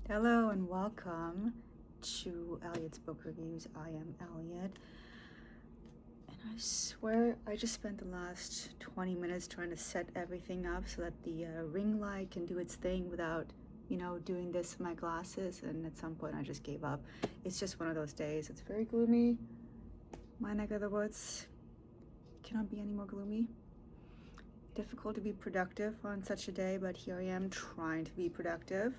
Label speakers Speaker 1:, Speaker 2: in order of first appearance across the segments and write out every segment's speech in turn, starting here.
Speaker 1: Hello and welcome to Elliot's Book Reviews. I am Elliot, and I swear I just spent the last 20 minutes trying to set everything up so that the ring light can do its thing without, doing this with my glasses, and at some point I just gave up. It's just one of those days. It's very gloomy. My neck of the woods cannot be any more gloomy. Difficult to be productive on such a day, but here I am trying to be productive.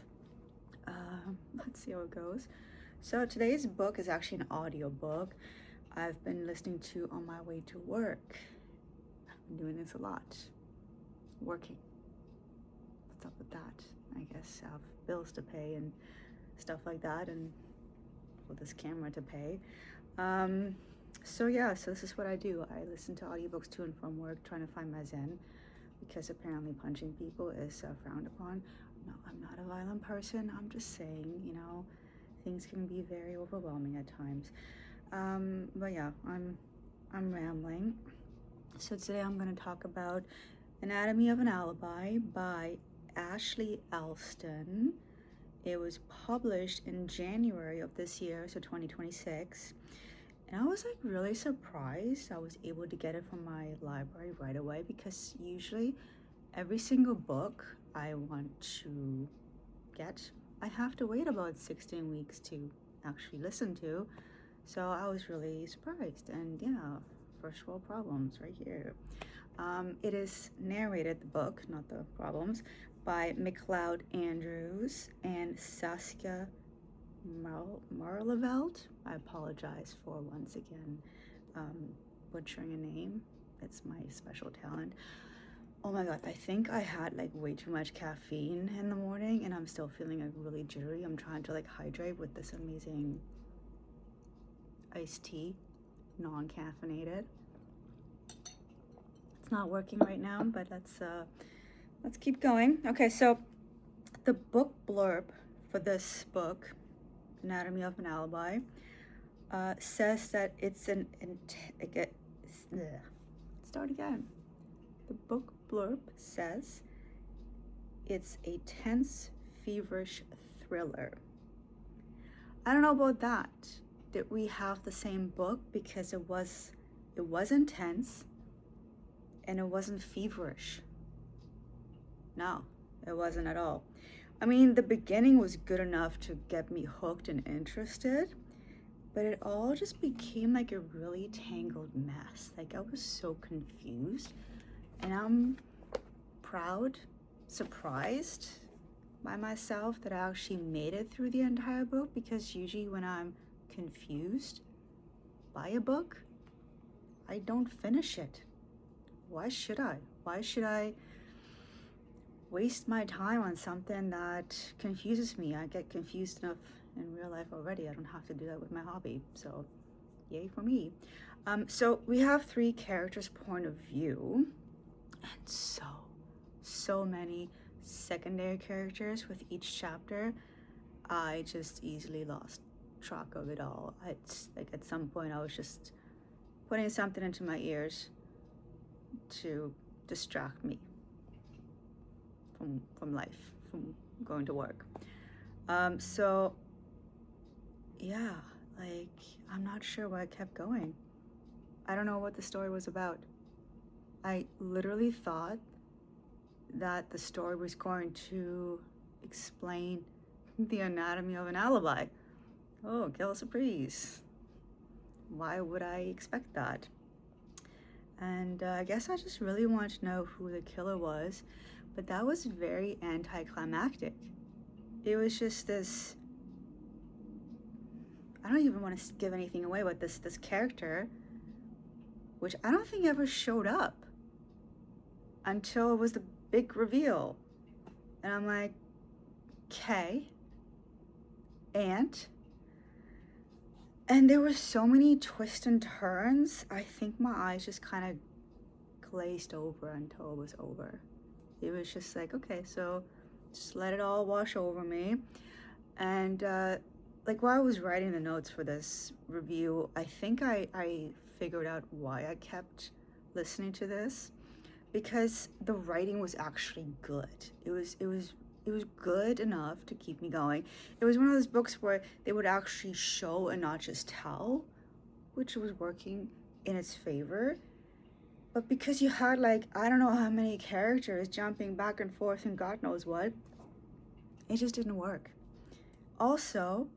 Speaker 1: Let's see how it goes. So today's book is actually an audio book I've been listening to on my way to work. I've been doing this a lot. Working. What's up with that? I guess I have bills to pay and stuff like that, and this camera to pay. So this is what I do. I listen to audiobooks to and from work, trying to find my zen, because apparently punching people is frowned upon. No, I'm not a violent person. I'm just saying, things can be very overwhelming at times. But yeah, I'm rambling. So today I'm going to talk about Anatomy of an Alibi by Ashley Elston. It was published in January of this year, so 2026. And I was really surprised I was able to get it from my library right away, because usually every single book I want to get, I have to wait about 16 weeks to actually listen to. So I was really surprised, and first world problems right here. It is narrated, the book, not the problems, by McLeod Andrews and Saskia Marleveld. I apologize for once again butchering a name. It's my special talent. Oh my god, I think I had way too much caffeine in the morning, and I'm still feeling really jittery. I'm trying to hydrate with this amazing iced tea, non-caffeinated. It's not working right now, but let's keep going. Okay, so the book blurb for this book, Anatomy of an Alibi, says that it's start again. The book blurb says it's a tense, feverish thriller. I don't know about that. Did we have the same book? Because it wasn't tense and it wasn't feverish. No, it wasn't at all. I mean, the beginning was good enough to get me hooked and interested, but it all just became a really tangled mess. I was so confused, and I'm proud, surprised by myself that I actually made it through the entire book, because usually when I'm confused by a book, I don't finish it. Why should I? Why should I waste my time on something that confuses me? I get confused enough in real life already. I don't have to do that with my hobby, so yay for me. So we have 3 characters' point of view, and so many secondary characters with each chapter. I just easily lost track of it all. It's at some point I was just putting something into my ears to distract me from life, from going to work. So yeah, I'm not sure why I kept going. I don't know what the story was about. I literally thought that the story was going to explain the anatomy of an alibi. Oh, quelle surprise. Why would I expect that? And I guess I just really wanted to know who the killer was, but that was very anticlimactic. It was just this, I don't even want to give anything away, but this character, which I don't think ever showed up until it was the big reveal. And I'm like, okay, and there were so many twists and turns. I think my eyes just kind of glazed over until it was over. It was just okay, so just let it all wash over me. And while I was writing the notes for this review, I think I figured out why I kept listening to this, because the writing was actually good. It it was good enough to keep me going. It was one of those books where they would actually show and not just tell, which was working in its favor. But because you had like, I don't know how many characters jumping back and forth and God knows what, it just didn't work. Also,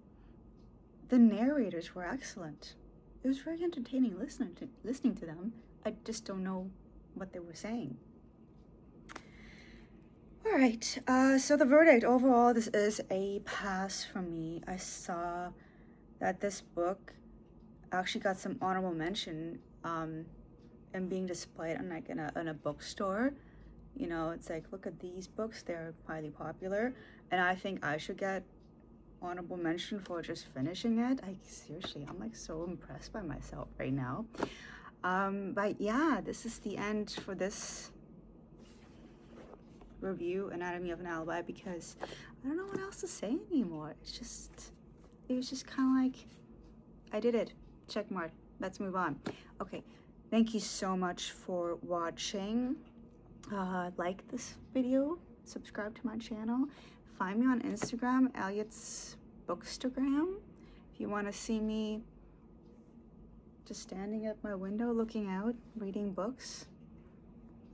Speaker 1: the narrators were excellent. It was very entertaining listening to them. I just don't know what they were saying. All right, so the verdict overall, this is a pass from me. I saw that this book actually got some honorable mention and being displayed on like in a bookstore. You know, it's like, look at these books, they're highly popular, and I think I should get honorable mention for just finishing it. Seriously, I'm like so impressed by myself right now. But yeah, this is the end for this review, Anatomy of an Alibi, because I don't know what else to say anymore. It was just kind of like, I did it, check mark, let's move on. Okay, thank you so much for watching. Like this video, subscribe to my channel, find me on Instagram, Elliot's Bookstagram. If you want to see me just standing at my window looking out, reading books,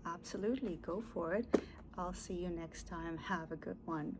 Speaker 1: absolutely, go for it. I'll see you next time. Have a good one.